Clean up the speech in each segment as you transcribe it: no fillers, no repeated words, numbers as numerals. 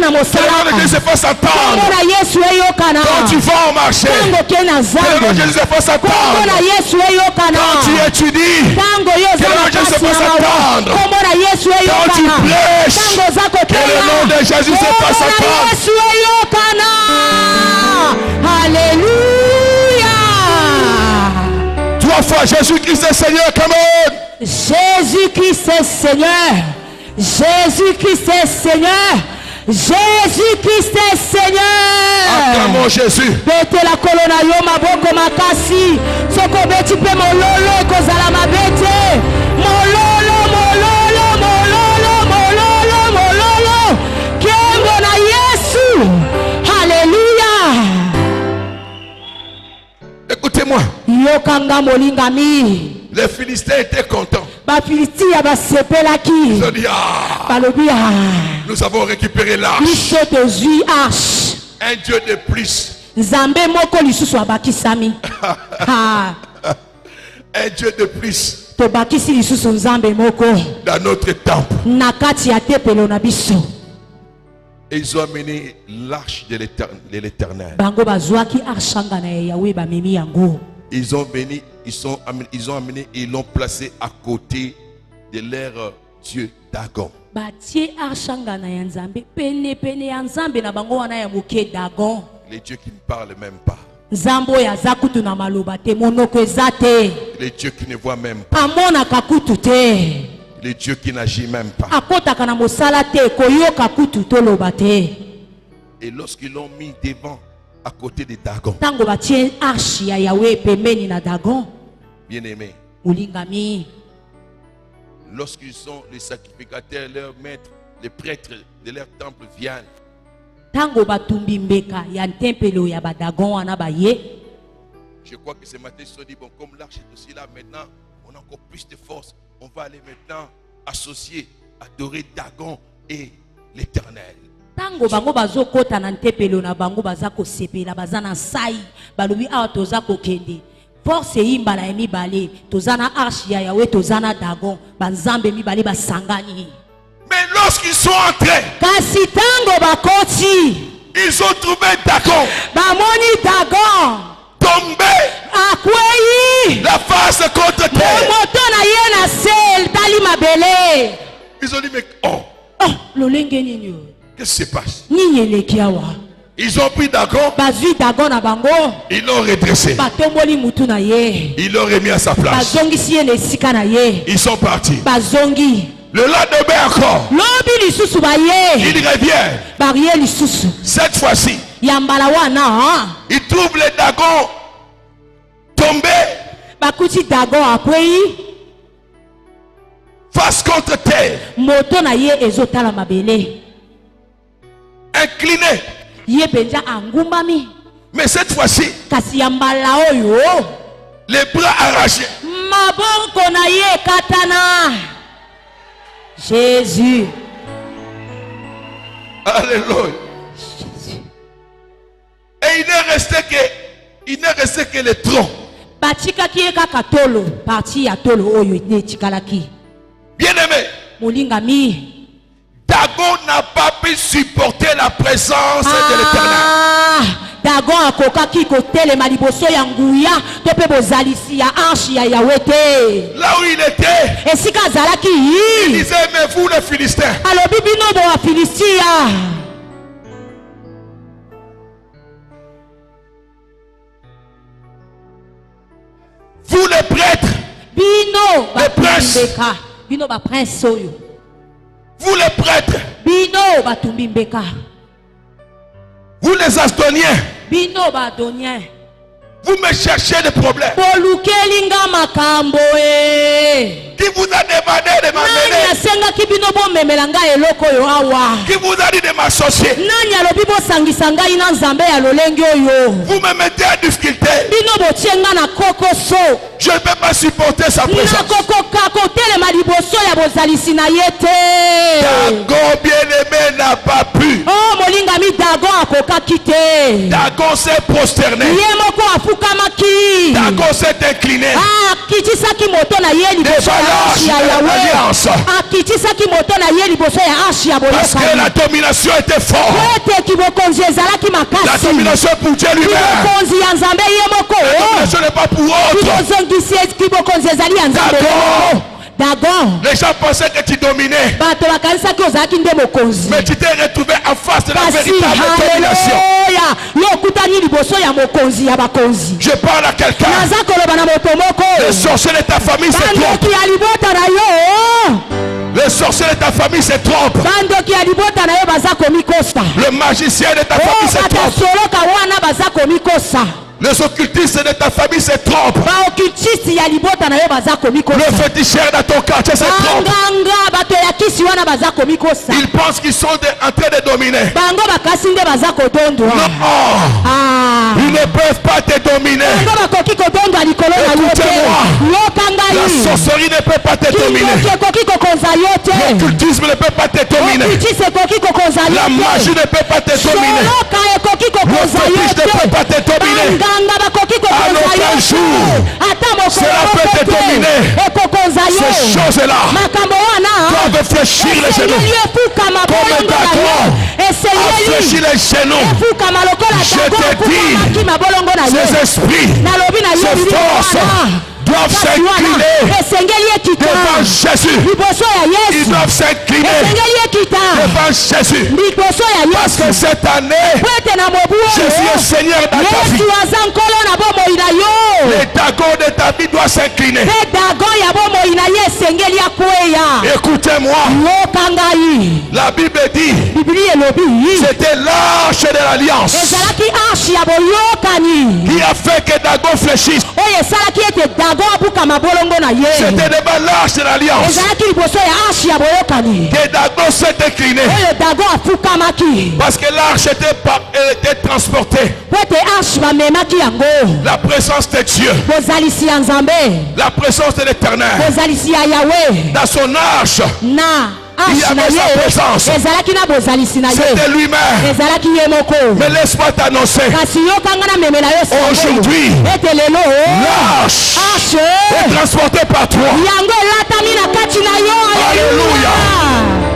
Que Jésus se fasse attendre. Quand tu vas au marché. Que Jésus se fasse attendre. Quand tu étudies. Que Jésus se fasse attendre. Quand tu prêches. Que le nom de Jésus se fasse attendre. Alléluia. 3 fois Jésus-Christ est Seigneur. Come on. Jésus-Christ est Seigneur. Jésus-Christ est Seigneur. Jésus-Christ est Seigneur. Acclamons Jésus. Bete la colonna yo maboko makasi. Soko beti pe mololo ekozala mabete. Mololo, mololo, mololo, mololo, mololo. Kiengo na Yesu. Alléluia. Écoutez-moi. Yokanga molingami. Les Philistins étaient contents. Ils ont dit, nous avons récupéré l'arche. Un Dieu de plus. Un Dieu de plus. Dans notre temple. Et ils ont amené l'arche de l'Éternel. Ils ont amené et ils l'ont placé à côté de leur Dieu Dagon. Les dieux qui ne parlent même pas. Les dieux qui ne voient même pas. Les dieux qui n'agissent même pas. Et lorsqu'ils l'ont mis devant, à côté de Dagon. Bien-aimés. Lorsqu'ils sont les sacrificateurs, leurs maîtres, les prêtres de leur temple viennent. Je crois que ce matin, ils se sont dit, bon, comme l'arche est aussi là, maintenant, on a encore plus de force. On va aller maintenant associer, adorer Dagon et l'Éternel. Tango bango bazokota na ntepelo na bango bazako sepela bazana sai balobi awa tozako kende force imbala ya mibale tozana arche ya Yahweh tozana Dagon banzambe mibale basangani. Mais lorsqu'ils sont entrés, kasi tango bakoti ils ont trouvé Dagon. Bamoni Dagon tombé akwei la face contre terre. Moto na ye na sel tali mabele. Ils ont dit mais lolenge nini? Qu'est-ce qui se passe? Ils ont pris Dagon. Ils l'ont redressé. Ils l'ont remis à sa place. Ils sont partis. Le lendemain encore. Ils reviennent. Cette fois-ci. Ils trouvent les Dagon tombés. Face contre terre. Incliné. Mais cette fois-ci, les bras arrachés. Jésus. Alléluia. Et il n'est resté que le tronc. Bien-aimé, Dagon n'a pas pu supporter la présence de l'Éternel. Dagon akokaki kotelema liboso ya nguya to pe bozalisi ya arche ya Yahweh te. Là où il était, esika azalaki il disait mais vous les Philistins, alobi bino bo wa Filistia, vous les prêtres, bino les princes, bino ba prince oyo, vous les prêtres, bino batumbi mbeka, vous les Astoniens, bino ba Adonien, vous me cherchez des problèmes. Polukelinga makambo Qui vous a demandé de m'amener? Qui vous a dit de m'associer? Vous me mettez en difficulté. Je ne peux pas supporter sa présence. Dagon bien-aimé n'a pas pu. Dagon s'est prosterné. Dagon s'est incliné. Akitisaki moto na ye liboso ya arche ya Yahweh. Akitisaki moto na ye liboso ya arche ya boyokani. Parce que la domination était forte. La domination pour Dieu lui-même. La domination n'est pas pour autre. Dagon. Les gens pensaient que tu dominais. Mais tu t'es retrouvé en face de la véritable domination. Je parle à quelqu'un. Le sorcier de ta famille se trompe. Le sorcier de ta famille se trompe. Le magicien de ta famille se trompe. Les occultistes de ta famille se trompent. Le féticheur de ton quartier se trompe. Ils pensent qu'ils sont en train de dominer. Non. Ils ne peuvent pas te dominer. Écoutez-moi. La sorcellerie ne peut pas te dominer. L'occultisme ne peut pas te dominer. La magie ne peut pas te dominer. Le fétiche ne peut pas te dominer. À l'aucun jour, cela peut te dominer. Ces choses-là doivent fléchir les genoux. Comme Dagon a fléchi les genoux. Je te dis, ces esprits, ces forces doivent s'incliner devant Jésus. Ils doivent s'incliner devant Jésus. Parce que cette année, Jésus est Seigneur dans ta vie. Les Dagons de ta vie doivent s'incliner. Écoutez-moi. La Bible dit, c'était l'arche de l'alliance qui a fait que Dagon fléchisse. C'était devant l'arche de l'alliance que Dagon s'est incliné. Parce que l'arche était transportée. La présence de Dieu, la présence de l'Éternel, dans son arche, il y avait sa présence. C'était lui-même. Mais laisse-moi t'annoncer, aujourd'hui, l'arche est transportée par toi. Alléluia.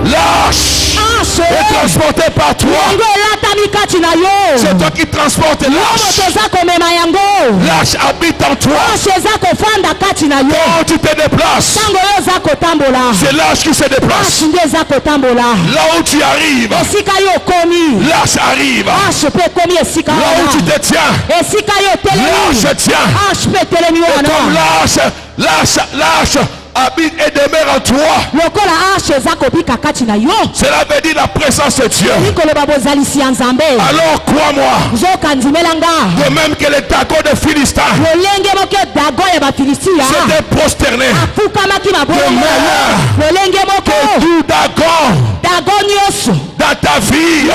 L'arche est transportée par toi. C'est toi qui transportes l'arche. L'arche habite en toi. Quand tu te déplaces, c'est l'arche qui se déplace. Là où tu arrives, l'arche arrive. Là où tu te tiens, l'arche tient. Et comme l'arche habite et demeure en toi, cela veut dire la présence de Dieu. Alors crois-moi, de même que les Dagons de Philistins s'étaient prosternés, de même que tout Dagon dans ta vie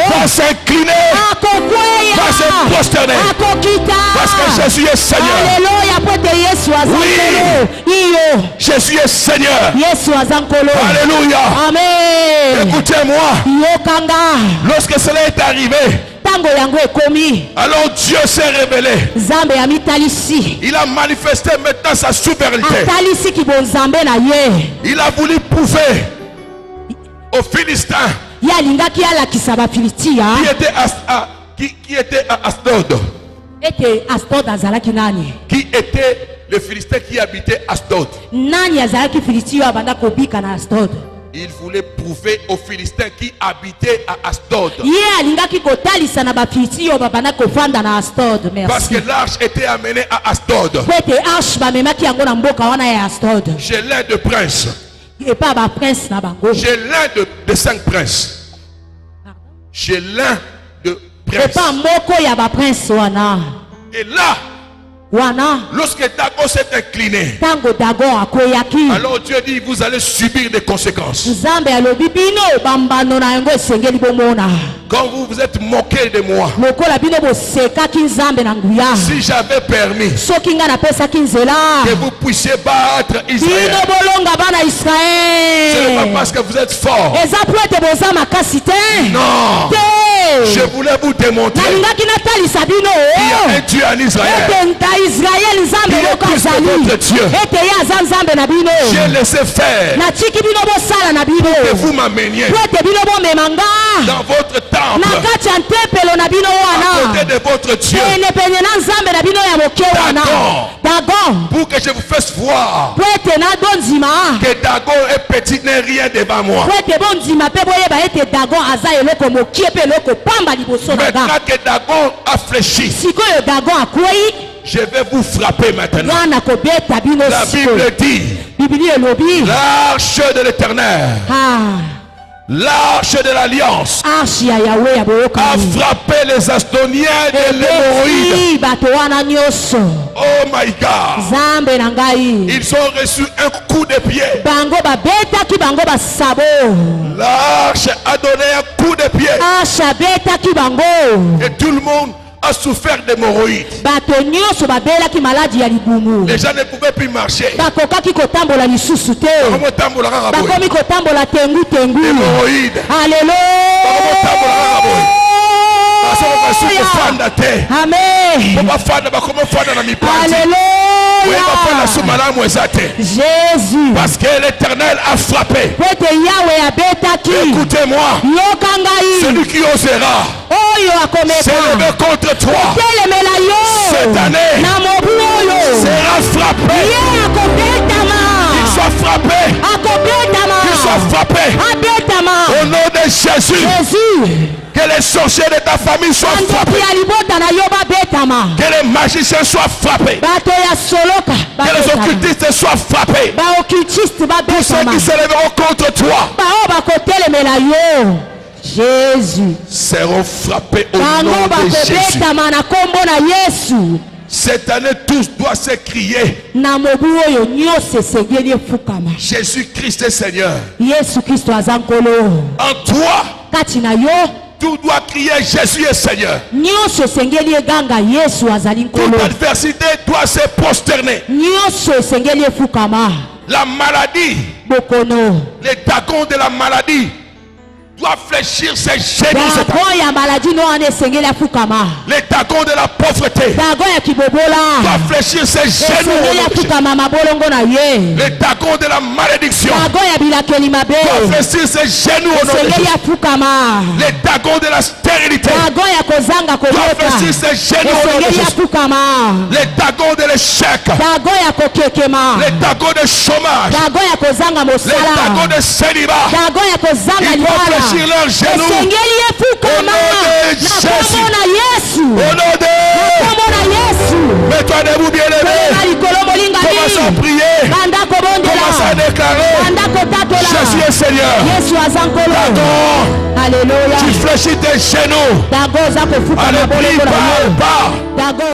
va s'incliner, va se prosterner, parce que Jésus est Seigneur. Oui, Jésus est Seigneur. Alléluia. Amen. Écoutez-moi. Lorsque cela est arrivé, alors Dieu s'est révélé. Il a manifesté maintenant sa souveraineté. Il a voulu prouver aux Philistins qui était à Asdod. Qui était le Philistin qui habitait Asdod. Il voulait prouver aux Philistins qui habitaient à Asdod. Parce que l'arche était amenée à Asdod. J'ai l'un de princes. J'ai l'un de 5 princes. J'ai l'un de princes. Et là, lorsque Dagon s'est incliné, alors Dieu dit, vous allez subir des conséquences. Quand vous vous êtes moqué de moi, si j'avais permis que vous puissiez battre Israël, ce n'est pas parce que vous êtes fort. Non, je voulais vous démontrer qu'il y a un Dieu en Israël. Il est plus que votre Dieu. J'ai laissé faire pour que vous m'ameniez dans votre temple à côté de votre Dieu. Dagon, pour que je vous fasse voir que Dagon est petit, n'est rien devant moi. Maintenant que Dagon a fléchi, je vais vous frapper maintenant. La Bible dit l'arche de l'Éternel, l'arche de l'alliance a frappé les Astoniens et les Hémorroïdes. Oh my God. Ils ont reçu un coup de pied. L'arche a donné un coup de pied. Et tout le monde a souffert d'hémorroïdes. Les gens ne pouvaient plus marcher. Hémorroïdes. Jésus. Parce que l'Éternel a frappé. Écoutez-moi. Celui qui osera s'élever contre toi cette année sera frappé. Qu'il soit frappé. Qu'il soit frappé. Au nom de Jésus. Que les sorciers de ta famille soient frappés. Que les magiciens soient frappés. Que les occultistes soient frappés. Tous ceux qui s'élèveront contre toi Jésus seront frappés au nom de Jésus. Cette année, tous doivent s'écrier Jésus-Christ est Seigneur. En toi, tout doit crier Jésus est Seigneur. Toute adversité doit se prosterner. La maladie, les dragons de la maladie doit fléchir ses genoux. Les dragons de la pauvreté doit fléchir ses genoux. Les dragons de la malédiction doit fléchir ses genoux. Les dragons de la stérilité doit fléchir ses genoux. Les dragons de l'échec, les dragons de chômage, les dragons de célibat, ils doivent fléchir leurs genoux. Au nom de Jésus. Au nom de mets-toi debout, bien-aimé. Commence à prier. Commence à déclarer Jésus est Seigneur. Alléluia. Tu fléchis tes genoux. Allez, prie, parle.